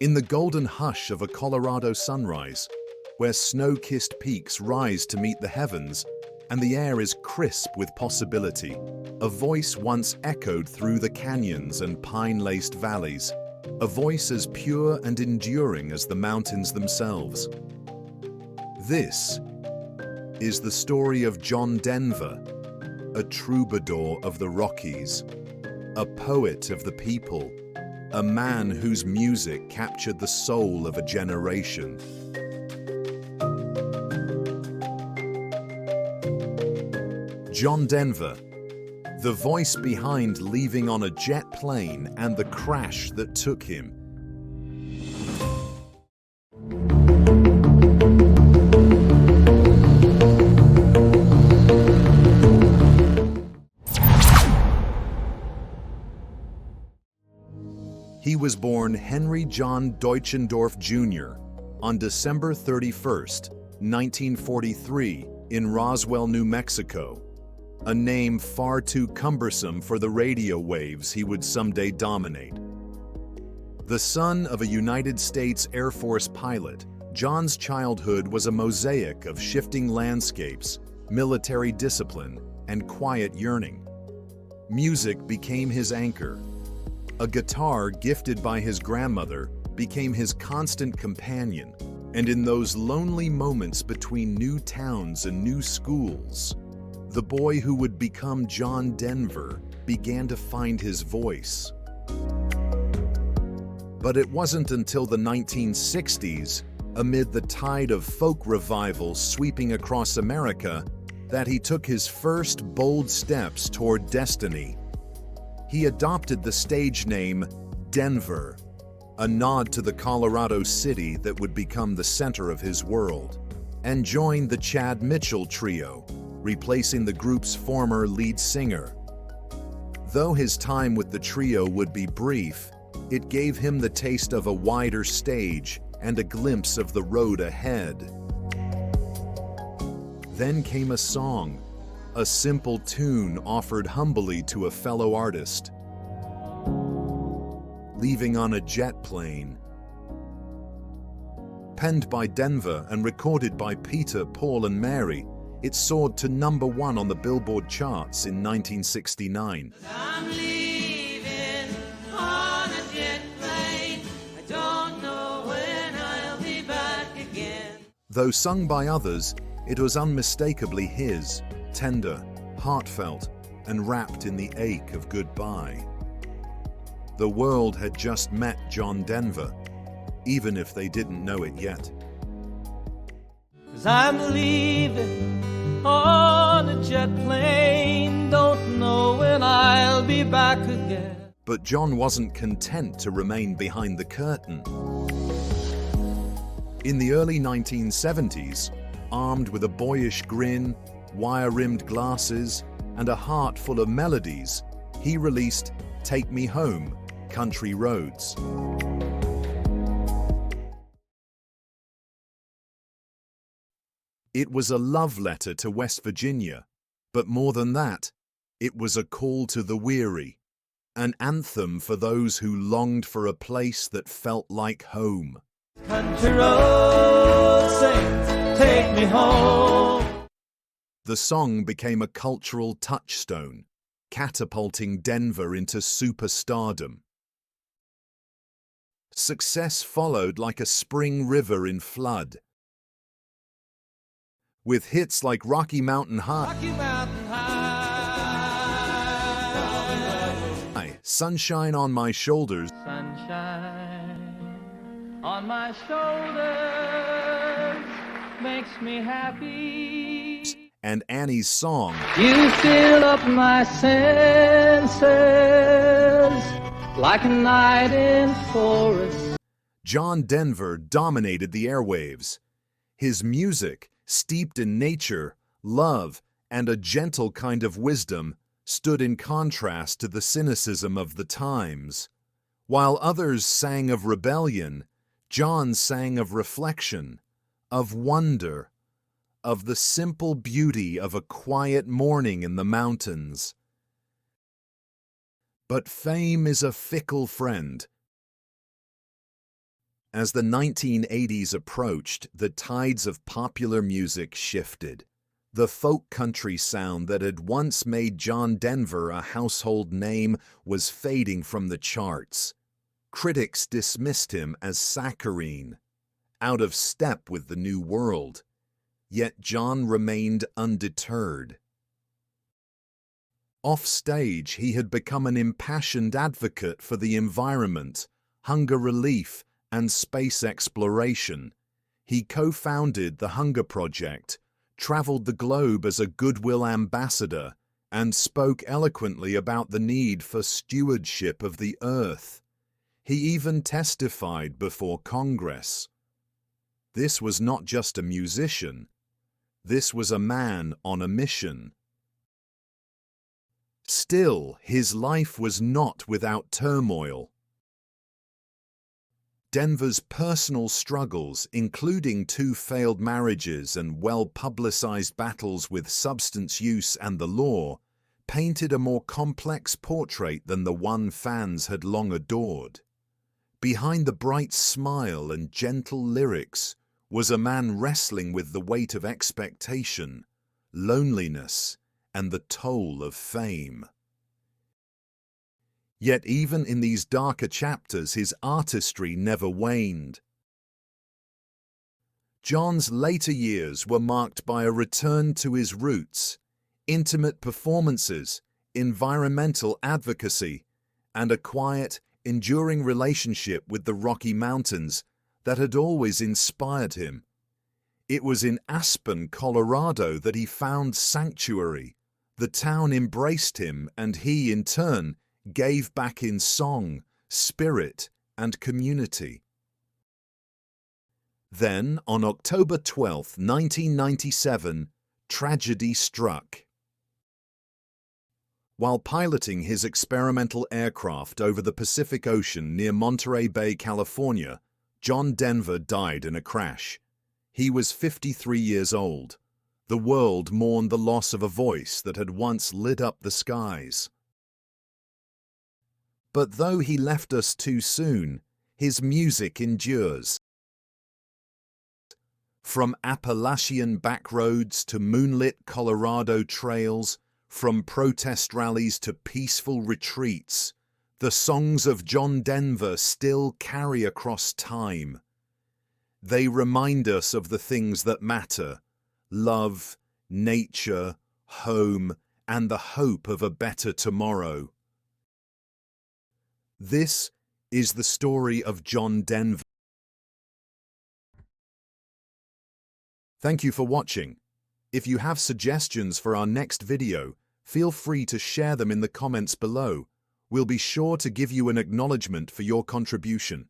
In the golden hush of a Colorado sunrise, where snow-kissed peaks rise to meet the heavens, and the air is crisp with possibility, a voice once echoed through the canyons and pine-laced valleys, a voice as pure and enduring as the mountains themselves. This is the story of John Denver, a troubadour of the Rockies, a poet of the people, a man whose music captured the soul of a generation. John Denver, the voice behind Leaving on a Jet Plane and the Crash That Took Him. He was born Henry John Deutschendorf Jr. on December 31st, 1943, in Roswell, New Mexico, a name far too cumbersome for the radio waves he would someday dominate. The son of a United States Air Force pilot, John's childhood was a mosaic of shifting landscapes, military discipline, and quiet yearning. Music became his anchor. A guitar gifted by his grandmother became his constant companion, and in those lonely moments between new towns and new schools, the boy who would become John Denver began to find his voice. But it wasn't until the 1960s, amid the tide of folk revival sweeping across America, that he took his first bold steps toward destiny. He adopted the stage name Denver, a nod to the Colorado city that would become the center of his world, and joined the Chad Mitchell Trio, replacing the group's former lead singer. Though his time with the trio would be brief, it gave him the taste of a wider stage and a glimpse of the road ahead. Then came a song, a simple tune offered humbly to a fellow artist. Leaving on a Jet Plane. Penned by Denver and recorded by Peter, Paul, and Mary, it soared to #1 on the Billboard charts in 1969. I'm leaving on a jet plane. I don't know when I'll be back again. Though sung by others, it was unmistakably his, tender, heartfelt, and wrapped in the ache of goodbye. The world had just met John Denver, even if they didn't know it yet. 'Cause I'm leaving on a jet plane, don't know when I'll be back again. But John wasn't content to remain behind the curtain. In the early 1970s, armed with a boyish grin, wire-rimmed glasses, and a heart full of melodies, he released Take Me Home, Country Roads. It was a love letter to West Virginia, but more than that, it was a call to the weary, an anthem for those who longed for a place that felt like home. Country road, say, take me home. The song became a cultural touchstone, catapulting Denver into superstardom. Success followed like a spring river in flood, with hits like Rocky Mountain High, Rocky Mountain High, Sunshine on My Shoulders, sunshine on my shoulders makes me happy. and Annie's Song. You fill up my senses like a night in forest. John Denver dominated the airwaves. His music, steeped in nature, love, and a gentle kind of wisdom, stood in contrast to the cynicism of the times. While others sang of rebellion, John sang of reflection, of wonder, of the simple beauty of a quiet morning in the mountains. But fame is a fickle friend. As the 1980s approached, the tides of popular music shifted. The folk country sound that had once made John Denver a household name was fading from the charts. Critics dismissed him as saccharine, out of step with the new world. Yet John remained undeterred. Off-stage, he had become an impassioned advocate for the environment, hunger relief, and space exploration. He co-founded the Hunger Project, traveled the globe as a goodwill ambassador, and spoke eloquently about the need for stewardship of the earth. He even testified before Congress. This was not just a musician. This was a man on a mission. Still, his life was not without turmoil. Denver's personal struggles, including 2 failed marriages and well-publicized battles with substance use and the law, painted a more complex portrait than the one fans had long adored. Behind the bright smile and gentle lyrics was a man wrestling with the weight of expectation, loneliness, and the toll of fame. Yet even in these darker chapters, his artistry never waned. John's later years were marked by a return to his roots, intimate performances, environmental advocacy, and a quiet, enduring relationship with the Rocky Mountains that had always inspired him. It was in Aspen, Colorado that he found sanctuary. The town embraced him, and he, in turn, gave back in song, spirit, and community. Then, on October 12, 1997, tragedy struck. While piloting his experimental aircraft over the Pacific Ocean near Monterey Bay, California, John Denver died in a crash. He was 53 years old. The world mourned the loss of a voice that had once lit up the skies. But though he left us too soon, his music endures. From Appalachian backroads to moonlit Colorado trails, from protest rallies to peaceful retreats, the songs of John Denver still carry across time. They remind us of the things that matter: love, nature, home, and the hope of a better tomorrow. This is the story of John Denver. Thank you for watching. If you have suggestions for our next video, feel free to share them in the comments below. We'll be sure to give you an acknowledgement for your contribution.